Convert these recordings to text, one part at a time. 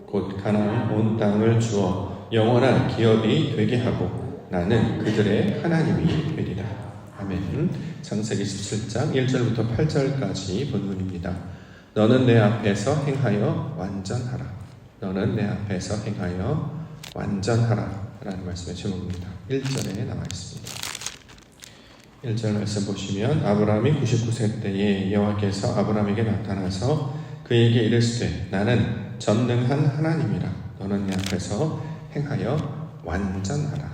곧 가나안 온 땅을 주어 영원한 기업이 되게 하고 나는 그들의 하나님이 되리라. 아멘. 창세기 17장 1절부터 8절까지 본문입니다. 너는 내 앞에서 행하여 완전하라. 너는 내 앞에서 행하여 완전하라 라는 말씀의 제목입니다. 1절에 나와 있습니다. 1절 말씀 보시면 아브라함이 99세 때에 여호와께서 아브라함에게 나타나서 그에게 이르시되 나는 전능한 하나님이라. 너는 내 앞에서 행하여 완전하라.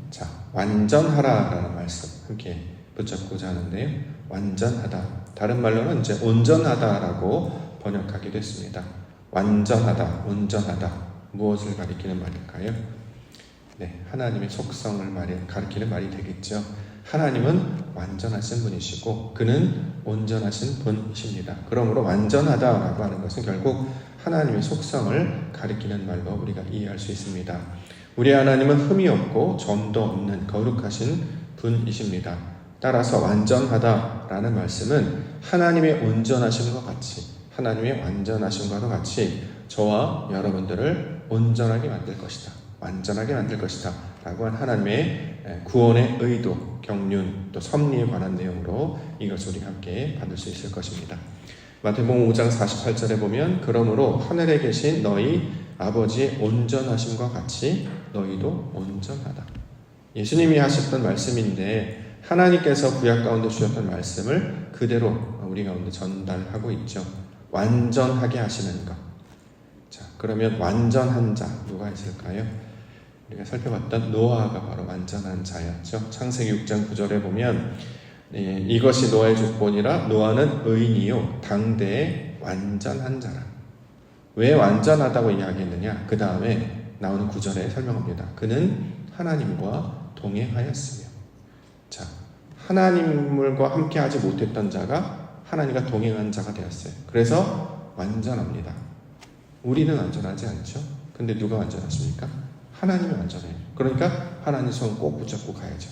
자, 완전하라 라는 말씀 함께 붙잡고자 하는데요. 완전하다. 다른 말로는 이제 온전하다라고 번역하기도 했습니다. 완전하다, 온전하다. 무엇을 가리키는 말일까요? 네, 하나님의 속성을 가리키는 말이 되겠죠. 하나님은 완전하신 분이시고 그는 온전하신 분이십니다. 그러므로 완전하다라고 하는 것은 결국 하나님의 속성을 가리키는 말로 우리가 이해할 수 있습니다. 우리 하나님은 흠이 없고 점도 없는 거룩하신 분이십니다. 따라서 완전하다라는 말씀은 하나님의 온전하심과 같이, 하나님의 완전하심과도 같이 저와 여러분들을 온전하게 만들 것이다, 완전하게 만들 것이다 라고 한 하나님의 구원의 의도, 경륜, 또 섭리에 관한 내용으로 이것을 우리가 함께 받을 수 있을 것입니다. 마태복음 5장 48절에 보면 그러므로 하늘에 계신 너희 아버지의 온전하심과 같이 너희도 온전하다. 예수님이 하셨던 말씀인데 하나님께서 구약 가운데 주셨던 말씀을 그대로 우리 가운데 전달하고 있죠. 완전하게 하시는 것. 자, 그러면 완전한 자 누가 있을까요? 우리가 살펴봤던 노아가 바로 완전한 자였죠. 창세기 6장 9절에 보면 이것이 노아의 조건이라 노아는 의인이요 당대의 완전한 자라. 왜 완전하다고 이야기했느냐? 그 다음에 나오는 9절에 설명합니다. 그는 하나님과 동행하였으며. 자, 하나님과 함께 하지 못했던 자가 하나님과 동행한 자가 되었어요. 그래서 완전합니다. 우리는 완전하지 않죠? 근데 누가 완전하십니까? 하나님이 완전해요. 그러니까 하나님 손 꼭 붙잡고 가야죠.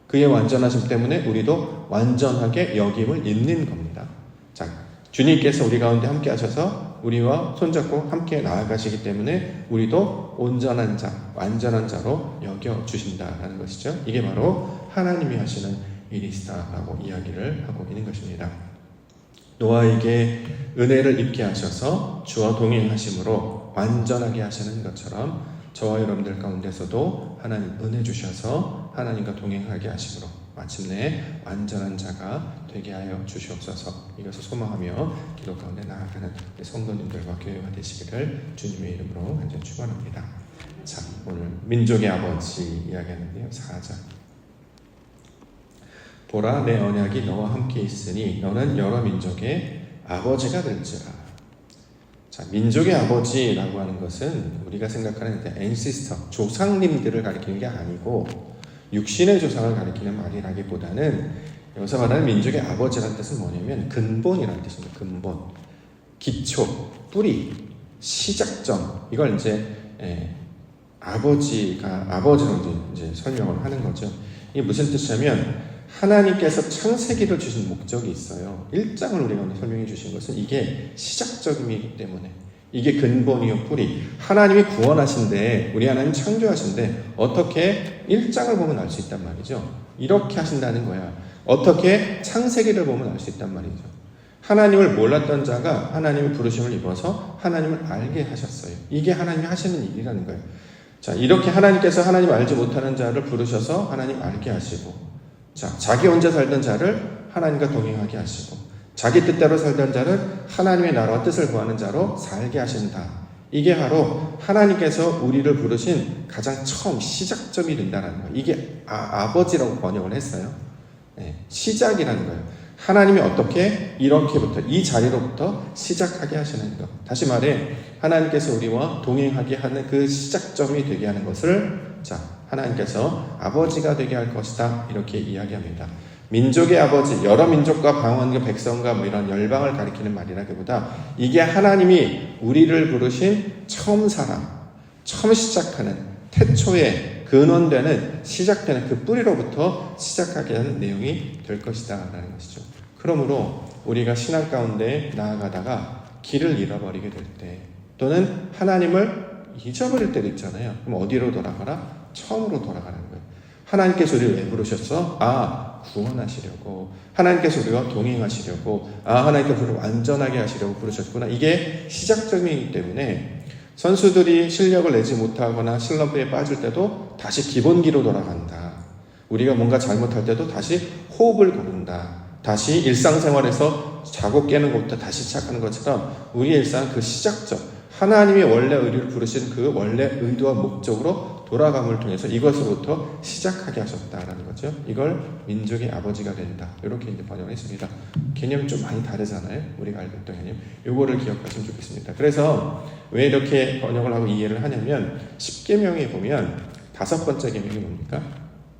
그의 완전하심 때문에 우리도 완전하게 여김을 입는 겁니다. 자, 주님께서 우리 가운데 함께 하셔서 우리와 손잡고 함께 나아가시기 때문에 우리도 온전한 자, 완전한 자로 여겨주신다라는 것이죠. 이게 바로 하나님이 하시는 일이시다라고 이야기를 하고 있는 것입니다. 노아에게 은혜를 입게 하셔서 주와 동행하심으로 완전하게 하시는 것처럼 저와 여러분들 가운데서도 하나님 은혜 주셔서 하나님과 동행하게 하심으로 마침내 완전한 자가 되게 하여 주시옵소서. 이것을 소망하며 기도 가운데 나아가는 성도님들과 교회가 되시기를 주님의 이름으로 간절히 축원합니다. 자, 오늘 민족의 아버지 이야기하는데요. 4절. 보라, 내 언약이 너와 함께 있으니 너는 여러 민족의 아버지가 될지라. 자, 민족의 아버지라고 하는 것은 우리가 생각하는 앤시스터, 조상님들을 가리키는 게 아니고 육신의 조상을 가리키는 말이라기보다는 여기서 말하는 민족의 아버지라는 뜻은 뭐냐면 근본이라는 뜻입니다. 근본, 기초, 뿌리, 시작점. 이걸 이제 아버지로 이제 설명을 하는 거죠. 이게 무슨 뜻이냐면 하나님께서 창세기를 주신 목적이 있어요. 1장을 우리가 오늘 설명해 주신 것은 이게 시작점이기 때문에 이게 근본이요 뿌리. 하나님이 구원하신데 우리 하나님 창조하신데 어떻게 1장을 보면 알 수 있단 말이죠. 이렇게 하신다는 거야. 어떻게 창세기를 보면 알 수 있단 말이죠. 하나님을 몰랐던 자가 하나님의 부르심을 입어서 하나님을 알게 하셨어요. 이게 하나님이 하시는 일이라는 거예요. 자, 이렇게 하나님께서 하나님을 알지 못하는 자를 부르셔서 하나님 알게 하시고, 자, 자기 혼자 살던 자를 하나님과 동행하게 하시고, 자기 뜻대로 살던 자를 하나님의 나라와 뜻을 구하는 자로 살게 하신다. 이게 바로 하나님께서 우리를 부르신 가장 처음 시작점이 된다는 거예요. 이게 아버지라고 번역을 했어요. 네, 시작이라는 거예요. 하나님이 어떻게 이렇게부터 이 자리로부터 시작하게 하시는 것. 다시 말해 하나님께서 우리와 동행하게 하는 그 시작점이 되게 하는 것을 자 하나님께서 아버지가 되게 할 것이다 이렇게 이야기합니다. 민족의 아버지, 여러 민족과 방언과 백성과 뭐 이런 열방을 가리키는 말이라기보다 이게 하나님이 우리를 부르신 처음 사람, 처음 시작하는 태초에 근원되는 시작되는 그 뿌리로부터 시작하게 하는 내용이 될 것이다 라는 것이죠. 그러므로 우리가 신앙 가운데 나아가다가 길을 잃어버리게 될 때, 또는 하나님을 잊어버릴 때도 있잖아요. 그럼 어디로 돌아가라? 처음으로 돌아가는 거예요. 하나님께서 우리를 왜 부르셨어? 구원하시려고. 하나님께서 우리와 동행하시려고. 하나님께서 우리를 완전하게 하시려고 부르셨구나. 이게 시작점이기 때문에 선수들이 실력을 내지 못하거나 슬럼프에 빠질 때도 다시 기본기로 돌아간다. 우리가 뭔가 잘못할 때도 다시 호흡을 고른다. 다시 일상생활에서 자고 깨는 것부터 다시 시작하는 것처럼 우리의 일상은 그 시작점, 하나님이 원래 우리를 부르신 그 원래 의도와 목적으로 돌아감을 통해서 이것으로부터 시작하게 하셨다라는 거죠. 이걸 민족의 아버지가 된다. 이렇게 이제 번역을 했습니다. 개념이 좀 많이 다르잖아요. 우리가 알고 있던 개념. 요거를 기억하시면 좋겠습니다. 그래서 왜 이렇게 번역을 하고 이해를 하냐면 10계명에 보면 5번째 계명이 뭡니까?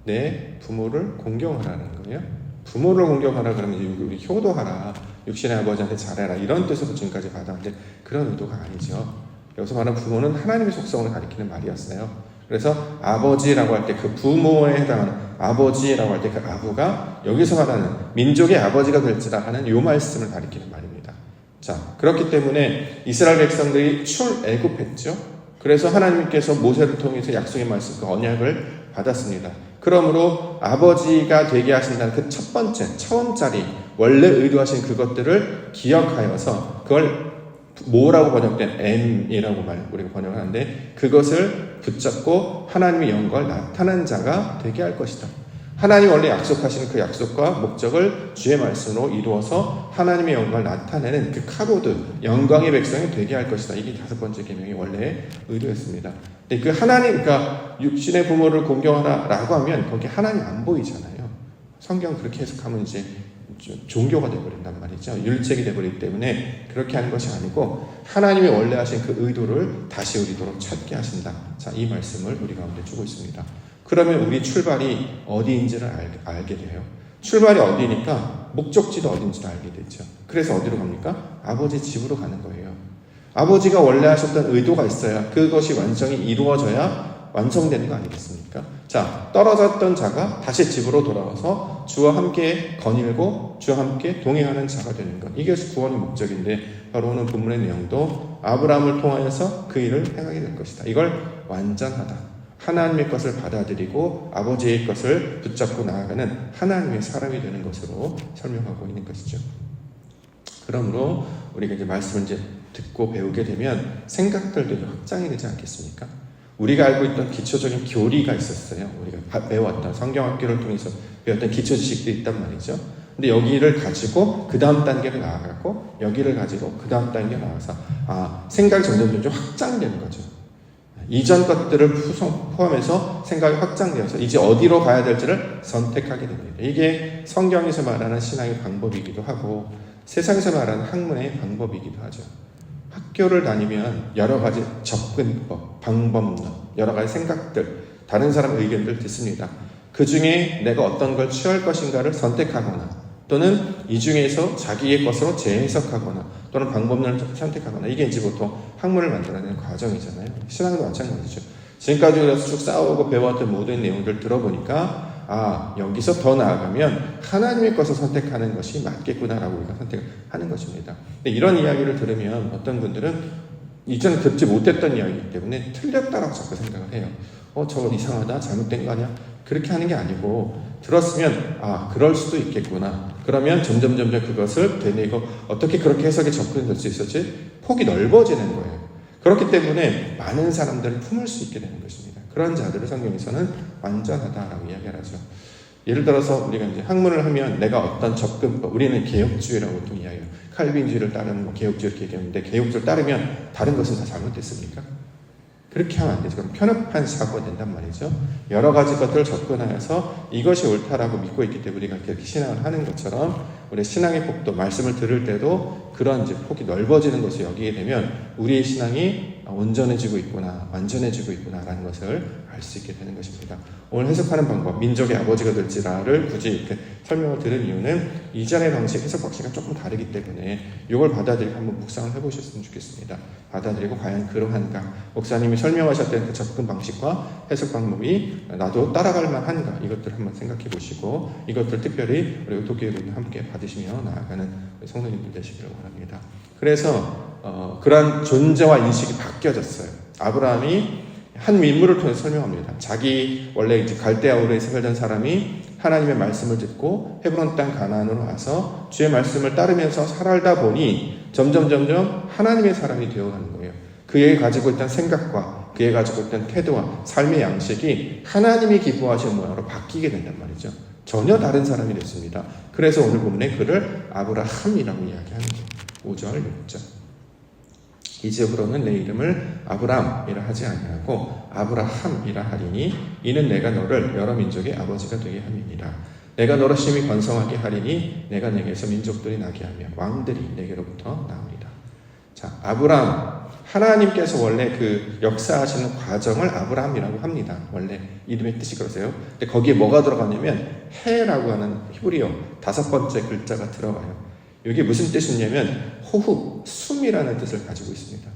내 부모를 공경하라는 거예요. 부모를 공경하라 그러면 우리 효도하라, 육신의 아버지한테 잘해라 이런 뜻으로 지금까지 받았는데 그런 의도가 아니죠. 여기서 말하는 부모는 하나님의 속성을 가리키는 말이었어요. 그래서 아버지라고 할 때 그 부모에 해당하는 아버지라고 할 때 그 아부가 여기서 말하는 민족의 아버지가 될지라 하는 요 말씀을 가리키는 말입니다. 자, 그렇기 때문에 이스라엘 백성들이 출애굽했죠. 그래서 하나님께서 모세를 통해서 약속의 말씀, 그 언약을 받았습니다. 그러므로 아버지가 되게 하신다는 그 첫 번째, 처음짜리 원래 의도하신 그것들을 기억하여서 그걸 뭐라고 번역된 M이라고 우리가 번역을 하는데 그것을 붙잡고 하나님의 영광을 나타낸 자가 되게 할 것이다. 하나님이 원래 약속하신 그 약속과 목적을 주의 말씀으로 이루어서 하나님의 영광을 나타내는 그 카도드, 영광의 백성이 되게 할 것이다. 이게 5번째 계명이 원래 의도였습니다. 근데 그 하나님, 그러니까 육신의 부모를 공경하라라고 하면 거기 하나님 안 보이잖아요. 성경 그렇게 해석하면 이제 종교가 되어버린단 말이죠. 율책이 되어버리기 때문에 그렇게 하는 것이 아니고 하나님이 원래 하신 그 의도를 다시 우리도록 찾게 하신다. 자, 이 말씀을 우리 가운데 주고 있습니다. 그러면 우리 출발이 어디인지를 알게 돼요. 출발이 어디니까 목적지도 어딘지를 알게 되죠. 그래서 어디로 갑니까? 아버지 집으로 가는 거예요. 아버지가 원래 하셨던 의도가 있어야 그것이 완성이 이루어져야 완성되는 거 아니겠습니까? 자, 떨어졌던 자가 다시 집으로 돌아와서 주와 함께 거닐고 주와 함께 동행하는 자가 되는 것. 이게 구원의 목적인데 바로 오늘 본문의 내용도 아브라함을 통하여서 그 일을 행하게 될 것이다. 이걸 완전하다. 하나님의 것을 받아들이고 아버지의 것을 붙잡고 나아가는 하나님의 사람이 되는 것으로 설명하고 있는 것이죠. 그러므로 우리가 이제 말씀을 이제 듣고 배우게 되면 생각들도 확장이 되지 않겠습니까? 우리가 알고 있던 기초적인 교리가 있었어요. 우리가 배웠던 성경학교를 통해서 배웠던 기초 지식들이 있단 말이죠. 근데 여기를 가지고 그 다음 단계로 나아가고 여기를 가지고 그 다음 단계로 나아가서 생각이 점점 확장되는 거죠. 이전 것들을 포함해서 생각이 확장되어서 이제 어디로 가야 될지를 선택하게 됩니다. 이게 성경에서 말하는 신앙의 방법이기도 하고 세상에서 말하는 학문의 방법이기도 하죠. 학교를 다니면 여러 가지 접근법, 방법론, 여러 가지 생각들, 다른 사람의 의견들 듣습니다. 그 중에 내가 어떤 걸 취할 것인가를 선택하거나 또는 이 중에서 자기의 것으로 재해석하거나 또는 방법론을 선택하거나 이게 이제 보통 학문을 만들어내는 과정이잖아요. 신앙도 마찬가지죠. 지금까지 우리가 쭉 싸우고 배워왔던 모든 내용들을 들어보니까 여기서 더 나아가면 하나님의 것을 선택하는 것이 맞겠구나라고 우리가 선택하는 것입니다. 근데 이런 이야기를 들으면 어떤 분들은 이전에 듣지 못했던 이야기이기 때문에 틀렸다라고 자꾸 생각을 해요. 저거 이상하다, 잘못된 거 아니야? 그렇게 하는 게 아니고 들었으면 그럴 수도 있겠구나. 그러면 점점 그것을 되뇌고 어떻게 그렇게 해석에 접근될 수 있었지? 폭이 넓어지는 거예요. 그렇기 때문에 많은 사람들을 품을 수 있게 되는 것입니다. 그런 자들을 성경에서는 완전하다라고 이야기를 하죠. 예를 들어서 우리가 이제 학문을 하면 내가 어떤 접근법, 우리는 개혁주의라고 보통 이야기해요. 칼빈주의를 따르는 개혁주의 이렇게 얘기하는데 개혁주의를 따르면 다른 것은 다 잘못됐습니까? 그렇게 하면 안 되죠. 그럼 편협한 사고가 된단 말이죠. 여러 가지 것들을 접근하여서 이것이 옳다라고 믿고 있기 때문에 우리가 그렇게 신앙을 하는 것처럼 우리 신앙의 폭도, 말씀을 들을 때도 그런 이제 폭이 넓어지는 것을 여기게 되면 우리의 신앙이 온전해지고 있구나, 완전해지고 있구나라는 것을 알 수 있게 되는 것입니다. 오늘 해석하는 방법, 민족의 아버지가 될지라를 굳이 이렇게 설명을 들은 이유는 이전의 방식, 해석 방식이 조금 다르기 때문에 이걸 받아들이고 한번 묵상을 해보셨으면 좋겠습니다. 받아들이고 과연 그러한가? 목사님이 설명하셨던 그 접근 방식과 해석 방법이 나도 따라갈 만한가? 이것들을 한번 생각해 보시고 이것들 특별히 우리 도교회도 함께 받아 받으시며 나아가는 성도님들 되시기를 원합니다. 그래서 그러한 존재와 인식이 바뀌어졌어요. 아브라함이 한 인물을 통해서 설명합니다. 자기 원래 이제 갈대아 우르에 살던 사람이 하나님의 말씀을 듣고 헤브론 땅 가나안으로 와서 주의 말씀을 따르면서 살다 보니 점점 하나님의 사람이 되어가는 거예요. 그의 가지고 있던 생각과 그의 가지고 있던 태도와 삶의 양식이 하나님이 기뻐하시는 모양으로 바뀌게 된단 말이죠. 전혀 다른 사람이 됐습니다. 그래서 오늘 본문에 그를 아브라함이라고 이야기하는 거예요. 5절, 6절. 이제부로는 내 이름을 아브람이라 하지 아니하고 아브라함이라 하리니 이는 내가 너를 여러 민족의 아버지가 되게 함이니라. 내가 너를 심히 번성하게 하리니 내가 내게서 민족들이 나게 하며 왕들이 내게로부터 나오리라. 자, 아브람, 하나님께서 원래 그 역사하시는 과정을 아브람이라고 합니다. 원래 이름의 뜻이 그러세요. 근데 거기에 뭐가 들어가냐면 해라고 하는 히브리어 5번째 글자가 들어가요. 이게 무슨 뜻이냐면 호흡, 숨이라는 뜻을 가지고 있습니다.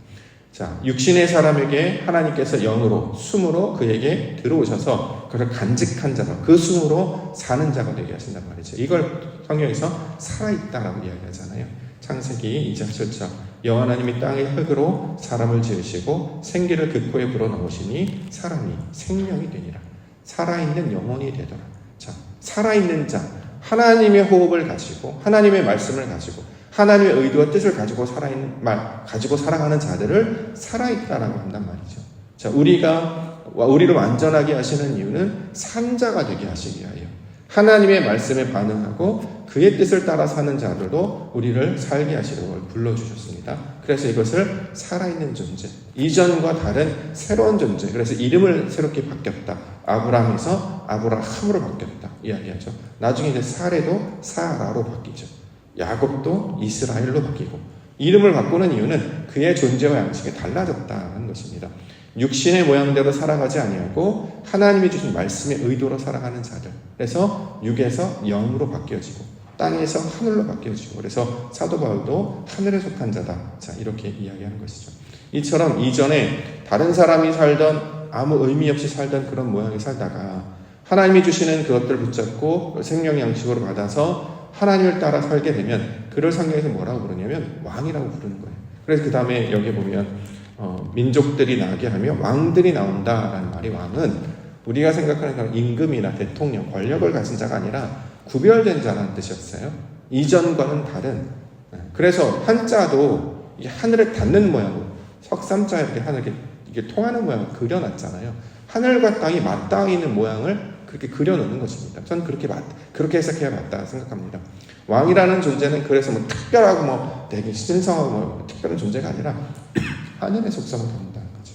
자, 육신의 사람에게 하나님께서 영으로, 숨으로 그에게 들어오셔서 그를 간직한 자로, 그 숨으로 사는 자가 되게 하신단 말이죠. 이걸 성경에서 살아있다라고 이야기하잖아요. 창세기 2장 7절. 여호와 하나님이 땅의 흙으로 사람을 지으시고 생기를 그 코에 불어넣으시니 사람이 생명이 되니라. 살아있는 영혼이 되더라. 자, 살아있는 자, 하나님의 호흡을 가지고 하나님의 말씀을 가지고 하나님의 의도와 뜻을 가지고 가지고 살아가는 자들을 살아있다라고 한단 말이죠. 자, 우리를 완전하게 하시는 이유는 산자가 되게 하시기 위하여 하나님의 말씀에 반응하고 그의 뜻을 따라 사는 자들도 우리를 살게 하시려고 불러주셨습니다. 그래서 이것을 살아있는 존재, 이전과 다른 새로운 존재, 그래서 이름을 새롭게 바뀌었다. 아브람에서 아브라함으로 바뀌었다 이야기하죠. 나중에 이제 사레도 사라로 바뀌죠. 야곱도 이스라엘로 바뀌고, 이름을 바꾸는 이유는 그의 존재와 양식이 달라졌다는 것입니다. 육신의 모양대로 살아가지 아니하고 하나님이 주신 말씀의 의도로 살아가는 자들, 그래서 육에서 영으로 바뀌어지고 땅에서 하늘로 바뀌어지고, 그래서 사도 바울도 하늘에 속한 자다, 자 이렇게 이야기하는 것이죠. 이처럼 이전에 다른 사람이 살던 아무 의미 없이 살던 그런 모양에 살다가 하나님이 주시는 그것들을 붙잡고 생명 양식으로 받아서 하나님을 따라 살게 되면 그를 성경에서 뭐라고 부르냐면 왕이라고 부르는 거예요. 그래서 그 다음에 여기 보면 민족들이 나게 하며 왕들이 나온다라는 말이, 왕은 우리가 생각하는 그런 임금이나 대통령, 권력을 가진 자가 아니라 구별된 자라는 뜻이었어요. 이전과는 다른. 그래서 한자도 하늘에 닿는 모양으로 석삼자 이렇게 하늘에 이게 통하는 모양을 그려놨잖아요. 하늘과 땅이 맞닿아 있는 모양을 그렇게 그려놓는 것입니다. 저는 그렇게 해석해야 맞다 생각합니다. 왕이라는 존재는 그래서 뭐 특별하고 뭐 되게 신성하고 뭐 특별한 존재가 아니라 하늘의 속성을 담는다는 거죠.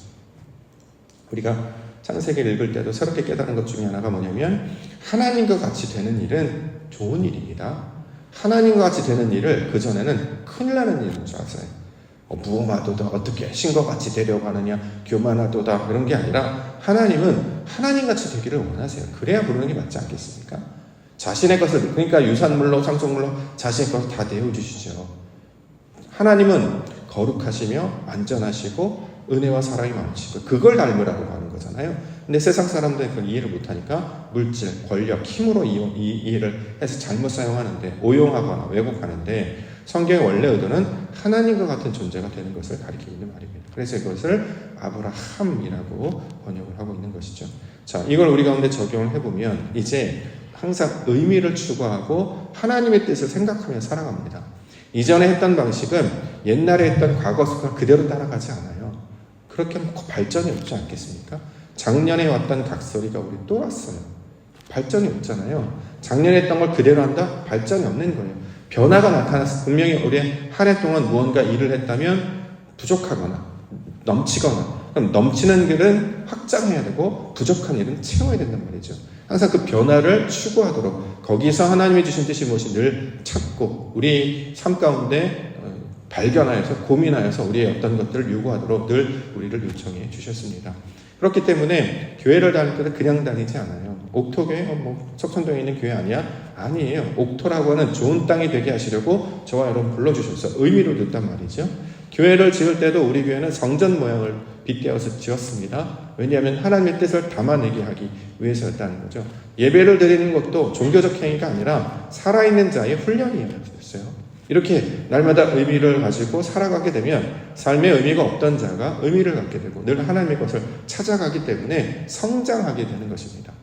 우리가 창세기를 읽을 때도 새롭게 깨달은 것 중에 하나가 뭐냐면 하나님과 같이 되는 일은 좋은 일입니다. 하나님과 같이 되는 일을 그전에는 큰일 나는 일인 줄 알았어요. 무엄하도다, 어떻게 신과 같이 되려고 하느냐, 교만하도다, 그런 게 아니라 하나님은 하나님같이 되기를 원하세요. 그래야 부르는 게 맞지 않겠습니까? 자신의 것을, 그러니까 유산물로 상속물로 자신의 것을 다 내어주시죠. 하나님은 거룩하시며 안전하시고 은혜와 사랑이 많으시고 그걸 닮으라고 하는 거잖아요. 근데 세상 사람들은 그걸 이해를 못하니까 물질, 권력, 힘으로 이해를 해서 잘못 사용하는데, 오용하거나 왜곡하는데, 성경의 원래 의도는 하나님과 같은 존재가 되는 것을 가리키고 있는 말입니다. 그래서 이것을 아브라함이라고 번역을 하고 있는 것이죠. 자, 이걸 우리 가운데 적용을 해보면 이제 항상 의미를 추구하고 하나님의 뜻을 생각하며 살아갑니다. 이전에 했던 방식은 옛날에 했던 과거 습관 그대로 따라가지 않아요. 그렇게 하면 발전이 없지 않겠습니까? 작년에 왔던 각설이가 우리 또 왔어요. 발전이 없잖아요. 작년에 했던 걸 그대로 한다? 발전이 없는 거예요. 변화가 나타났어. 분명히 우리 한 해 동안 무언가 일을 했다면 부족하거나 넘치거나, 그럼 넘치는 일은 확장해야 되고 부족한 일은 채워야 된단 말이죠. 항상 그 변화를 추구하도록, 거기서 하나님이 주신 뜻이 무엇인지 늘 찾고 우리 삶 가운데 발견하여서 고민하여서 우리의 어떤 것들을 요구하도록 늘 우리를 요청해 주셨습니다. 그렇기 때문에 교회를 다닐 때는 그냥 다니지 않아요. 옥토교회, 석천동에 있는 교회 아니야? 아니에요. 옥토라고 하는 좋은 땅이 되게 하시려고 저와 여러분 불러주셔서 의미를 뒀단 말이죠. 교회를 지을 때도 우리 교회는 성전 모양을 빗대어서 지었습니다. 왜냐하면 하나님의 뜻을 담아내게 하기 위해서였다는 거죠. 예배를 드리는 것도 종교적 행위가 아니라 살아있는 자의 훈련이었어요. 이렇게 날마다 의미를 가지고 살아가게 되면 삶에 의미가 없던 자가 의미를 갖게 되고 늘 하나님의 것을 찾아가기 때문에 성장하게 되는 것입니다.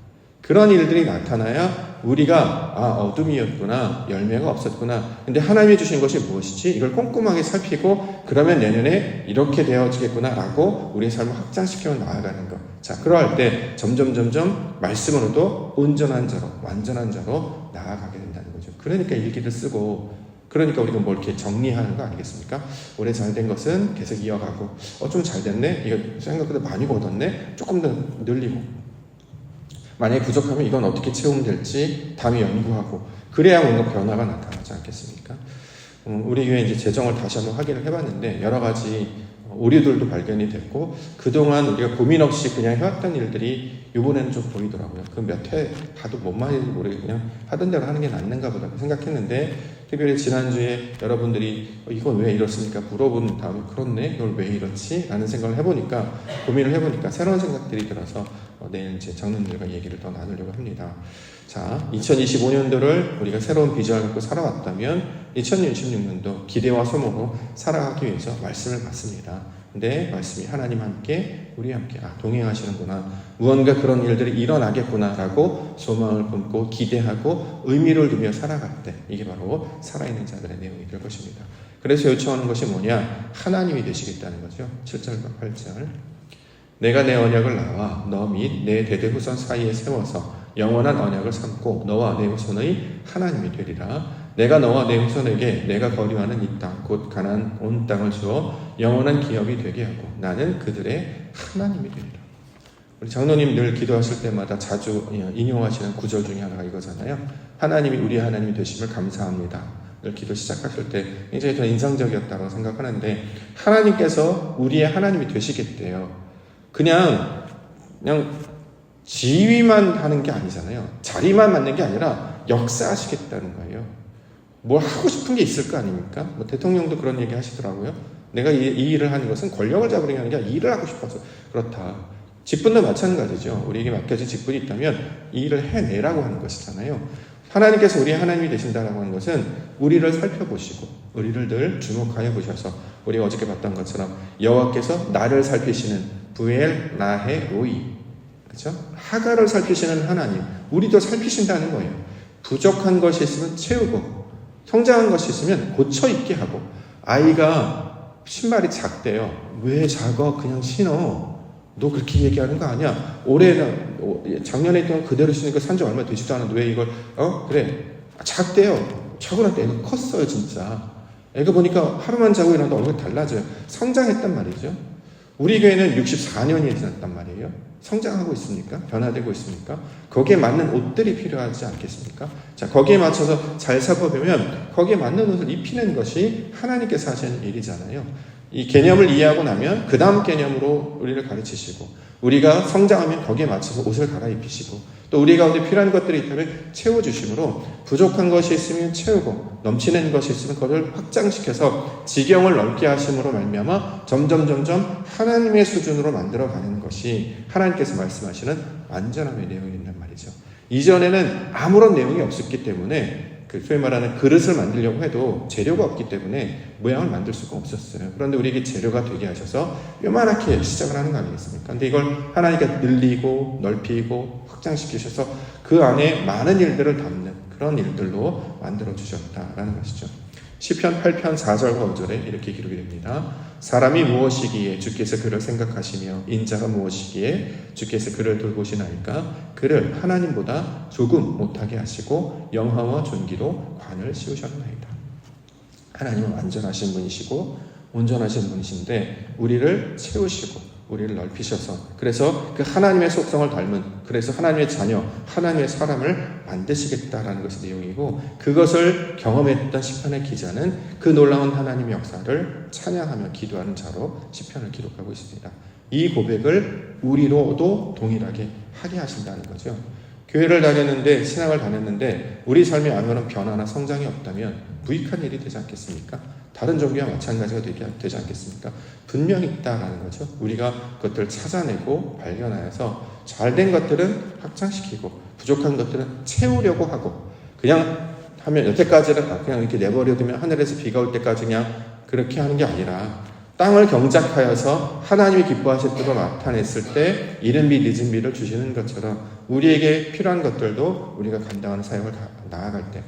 그런 일들이 나타나야 우리가 어둠이었구나, 열매가 없었구나. 근데 하나님이 주신 것이 무엇이지? 이걸 꼼꼼하게 살피고 그러면 내년에 이렇게 되어지겠구나 라고 우리의 삶을 확장시켜 나아가는 것. 자, 그러할 때 점점 말씀으로도 온전한 자로, 완전한 자로 나아가게 된다는 거죠. 그러니까 일기를 쓰고, 그러니까 우리가 뭘 이렇게 정리하는 거 아니겠습니까? 올해 잘 된 것은 계속 이어가고, 좀 잘 됐네? 이거 생각보다 많이 얻었네? 조금 더 늘리고. 만약에 부족하면 이건 어떻게 채우면 될지 다음에 연구하고, 그래야 뭔가 변화가 나타나지 않겠습니까? 우리 교회 이제 재정을 다시 한번 확인을 해봤는데 여러 가지 오류들도 발견이 됐고, 그동안 우리가 고민 없이 그냥 해왔던 일들이 이번에는 좀 보이더라고요. 그 몇 회 하도 뭔 말인지 모르게 그냥 하던 대로 하는 게 낫는가 보다 생각했는데, 특별히 지난주에 여러분들이 이건 왜 이렇습니까? 물어본 다음에 그렇네? 이걸 왜 이렇지? 라는 생각을 해보니까, 고민을 해보니까 새로운 생각들이 들어서 내일 이제 장로님들과 얘기를 더 나누려고 합니다. 자, 2025년도를 우리가 새로운 비전을 갖고 살아왔다면 2026년도 기대와 소망으로 살아가기 위해서 말씀을 받습니다. 근데 말씀이 하나님 함께, 우리 함께 동행하시는구나, 무언가 그런 일들이 일어나겠구나 라고 소망을 품고 기대하고 의미를 두며 살아갈 때, 이게 바로 살아있는 자들의 내용이 될 것입니다. 그래서 요청하는 것이 뭐냐? 하나님이 되시겠다는 거죠. 7절과 8절. 내가 내 언약을 나와 너 및 내 대대 후손 사이에 세워서 영원한 언약을 삼고 너와 내 후손의 하나님이 되리라. 내가 너와 내 후손에게 내가 거류하는 이 땅 곧 가나안 온 땅을 주어 영원한 기업이 되게 하고 나는 그들의 하나님이 되리라. 우리 장로님 늘 기도하실 때마다 자주 인용하시는 구절 중에 하나가 이거잖아요. 하나님이 우리 하나님이 되심을 감사합니다. 늘 기도 시작하실 때 굉장히 더 인상적이었다고 생각하는데, 하나님께서 우리의 하나님이 되시겠대요. 그냥 지위만 하는 게 아니잖아요. 자리만 맡는 게 아니라 역사하시겠다는 거예요. 뭘 하고 싶은 게 있을 거 아닙니까? 대통령도 그런 얘기 하시더라고요. 내가 이 일을 하는 것은 권력을 잡으려는 게 아니라 일을 하고 싶어서 그렇다. 직분도 마찬가지죠. 우리에게 맡겨진 직분이 있다면 이 일을 해내라고 하는 것이잖아요. 하나님께서 우리 하나님이 되신다라고 하는 것은 우리를 살펴보시고 우리를 늘 주목하여 보셔서, 우리가 어저께 봤던 것처럼 여호와께서 나를 살피시는 부엘 라헤 로이, 그렇죠? 하가를 살피시는 하나님, 우리도 살피신다는 거예요. 부족한 것이 있으면 채우고, 성장한 것이 있으면 고쳐 입게 하고. 아이가 신발이 작대요. 왜 작아? 그냥 신어. 너 그렇게 얘기하는 거 아니야? 작년에 있던 그대로 신으니까 산지 얼마 되지도 않았는데 왜 이걸 그래 작대요. 자고 나니까 애가 컸어요. 진짜 애가 보니까 하루만 자고 일어나도 얼굴이 달라져요. 성장했단 말이죠. 우리 교회는 64년이 지났단 말이에요. 성장하고 있습니까? 변화되고 있습니까? 거기에 맞는 옷들이 필요하지 않겠습니까? 자, 거기에 맞춰서 잘 살펴보면 거기에 맞는 옷을 입히는 것이 하나님께서 하시는 일이잖아요. 이 개념을 이해하고 나면 그 다음 개념으로 우리를 가르치시고, 우리가 성장하면 거기에 맞춰서 옷을 갈아입히시고, 또 우리 가운데 필요한 것들이 있다면 채워주심으로, 부족한 것이 있으면 채우고 넘치는 것이 있으면 그것을 확장시켜서 지경을 넓게 하심으로 말미암아 점점 하나님의 수준으로 만들어가는 것이 하나님께서 말씀하시는 완전함의 내용이 된단 말이죠. 이전에는 아무런 내용이 없었기 때문에 소위 말하는 그릇을 만들려고 해도 재료가 없기 때문에 모양을 만들 수가 없었어요. 그런데 우리에게 재료가 되게 하셔서 요만하게 시작을 하는 거 아니겠습니까? 근데 이걸 하나님께서 늘리고 넓히고 확장시키셔서 그 안에 많은 일들을 담는 그런 일들로 만들어주셨다라는 것이죠. 시편 8편 4절과 5절에 이렇게 기록이 됩니다. 사람이 무엇이기에 주께서 그를 생각하시며 인자가 무엇이기에 주께서 그를 돌보시나이까. 그를 하나님보다 조금 못하게 하시고 영화와 존귀로 관을 씌우셨나이다. 하나님은 완전하신 분이시고 온전하신 분이신데 우리를 채우시고 우리를 넓히셔서, 그래서 그 하나님의 속성을 닮은, 그래서 하나님의 자녀, 하나님의 사람을 만드시겠다라는 것이 내용이고, 그것을 경험했던 시편의 기자는 그 놀라운 하나님의 역사를 찬양하며 기도하는 자로 시편을 기록하고 있습니다. 이 고백을 우리로도 동일하게 하게 하신다는 거죠. 교회를 다녔는데, 신앙을 다녔는데 우리 삶에 아무런 변화나 성장이 없다면 무익한 일이 되지 않겠습니까? 다른 종교와 마찬가지가 되지 않겠습니까? 분명히 있다라는 거죠. 우리가 그것들을 찾아내고 발견하여서 잘된 것들은 확장시키고 부족한 것들은 채우려고 하고, 그냥 하면 여태까지는 그냥 이렇게 내버려두면 하늘에서 비가 올 때까지 그냥 그렇게 하는 게 아니라 땅을 경작하여서 하나님이 기뻐하실 뜻을 나타냈을 때 이른 비 늦은 비를 주시는 것처럼 우리에게 필요한 것들도 우리가 감당하는 사역을 나아갈 때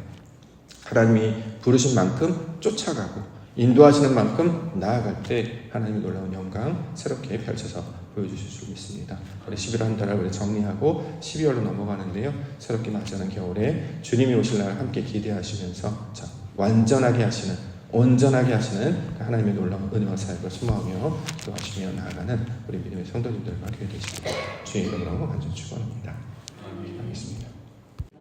하나님이 부르신 만큼 쫓아가고 인도하시는 만큼 나아갈 때 하나님의 놀라운 영광 새롭게 펼쳐서 보여주실 줄 믿습니다. 우리 11월 한 달을 우리 정리하고 12월로 넘어가는데요. 새롭게 맞이하는 겨울에 주님이 오실 날 함께 기대하시면서 완전하게 하시는, 온전하게 하시는 하나님의 놀라운 은혜와 사역을 소망하며 기도하시며 나아가는 우리 믿음의 성도님들과 교회 되시기를 주의 이름으로 간절히 축원합니다.